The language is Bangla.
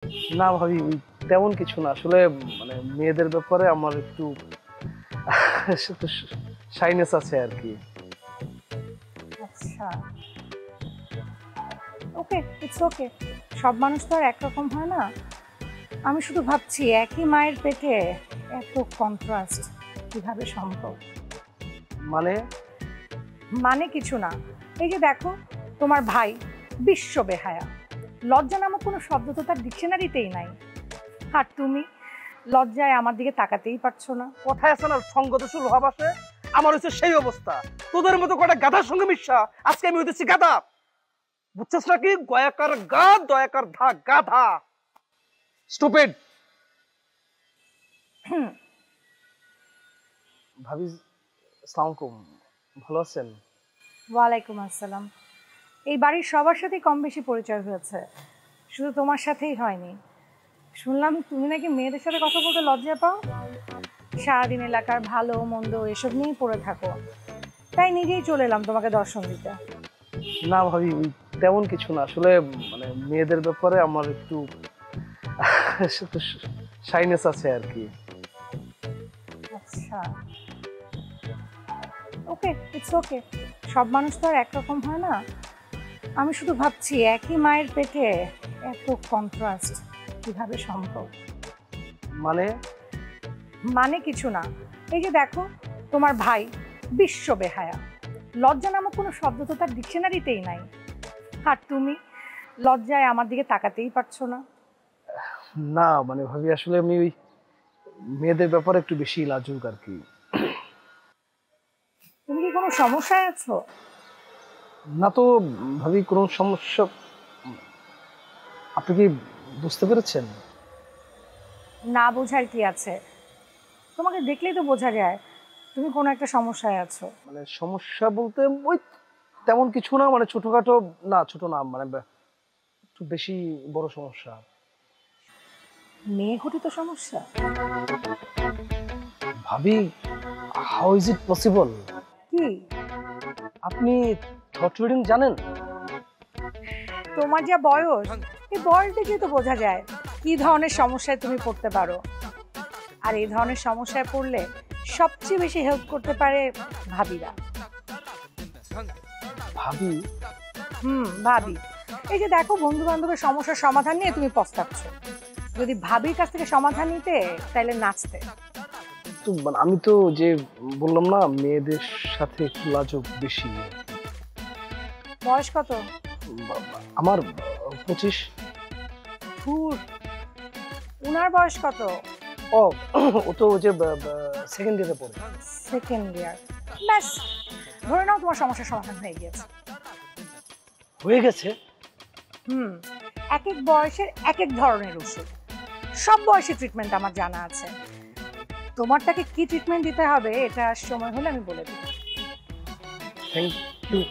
না ভাবি, তেমন কিছু না আসলে। মানে মেয়েদের ব্যাপারে আমার একটু শাইনেস আছে আর কি। আচ্ছা, ওকে, ইটস ওকে। সব মানুষ তো আর একরকম হয় না। আমি শুধু ভাবছি একই মায়ের পেটে এত কন্ট্রাস্ট কিভাবে সম্ভব। মানে মানে কিছু না, এই যে দেখো, তোমার ভাই বিশ্ব বেহায়া, লজ্জা নামক কোনো শব্দ তো তার ডিকশনারিতেই নাই। আর তুমি লজ্জায় আমার দিকে তাকাতেই পারছো না। কথায় আছে না, সঙ্গত সুর হবাসে। আমার হচ্ছে সেই অবস্থা। তোদের মতো কটা গাধার সঙ্গে মিশা আজকে আমি হইতেছি গাধা। বুঝছিস নাকি? গয়াকার গা, দয়াকার ধা, গাধা। স্টুপিড। ভাবি, আসসালামু আলাইকুম। ভালো আছেন? ওয়ালাইকুম আসসালাম। এই বাড়ির সবার সাথেই কম বেশি পরিচয় হয়েছে, শুধু তোমার সাথেই হয়নি। শুনলাম তুমি নাকি মেয়েদের সাথে কথা বলতে লজ্জা পাও, সারাদিন এলাকার ভালো মন্দ এসব নিয়েই পড়ে থাকো। তাই নিজেই চলে এলাম তোমাকে দর্শন দিতে। না ভাবি, তেমন কিছু না আসলে। মানে মেয়েদের ব্যাপারে আমার একটু শাইনেস আছে আর কি। আচ্ছা, ওকে, ইটস ওকে। সব মানুষ তো আর একরকম হয় না। আমি শুধু ভাবছি একই মায়ের পেটে এত কন্ট্রাস্ট কিভাবে সম্ভব। মানে মানে কিছু না, এই যে দেখো, তোমার ভাই বিশ্ব বেহায়া, লজ্জা নামক কোনো শব্দ তো তার ডিকশনারিতেই নাই। আর তুমি লজ্জায় আমার দিকে তাকাতেই পারছো না। না মানে ভাবি, আসলে আমি ওই মেয়েদের ব্যাপারে একটু বেশি লাজুক আর কি। তুমি কি কোনো সমস্যায় আছো? না তো ভাবি, কোনো সমস্যা। আপনি কি বুঝতে পেরেছেন? না বোঝার কি আছে, তোমাকে দেখলেই তো বোঝা যায় তুমি কোনো একটা সমস্যায় আছো। মানে সমস্যা বলতে ওই তেমন কিছু না, মানে ছোটখাটো। না, ছোট না, মানে একটু বেশি বড় সমস্যা। মেয়ে ঘটিত সমস্যা? ভাবি, হাউ ইজ ইট পসিবল? কি? আপনি থট রিডিং জানেন? তোমার যা বয়স, এই বয়স দেখেই তো বোঝা যায় কি ধরনের সমস্যায় তুমি পড়তে পারো। আর এই ধরনের সমস্যায় পড়লে সবচেয়ে বেশি হেল্প করতে পারে ভাবিরা। ভাবি? ভাবি। এই যে দেখো, বন্ধু বান্ধবের সমস্যার সমাধান নিয়ে তুমি পস্তাচ্ছ, যদি ভাবির কাছ থেকে সমাধান নিতে তাইলে নাচতে। তো মানে আমি তো যে বললাম না, মেয়েদের সাথে একটু লাজুক বেশি। বয়স কত? আমার 25। ধুর, উনার বয়স কত? ও, ও তো যে সেকেন্ড ইয়ারে পড়ে। Second year. ব্যাস, ধরে নাও তোমার সমস্যার সমাধান হয়ে গিয়েছে। হয়ে গেছে? এক এক বয়সের এক এক ধরনের ওষুধ, সব বয়সে ট্রিটমেন্ট আমার জানা আছে। তোমারটাকে কি ট্রিটমেন্ট দিতে হবে এটা সময় হলে আমি বলে দেব। Thank you.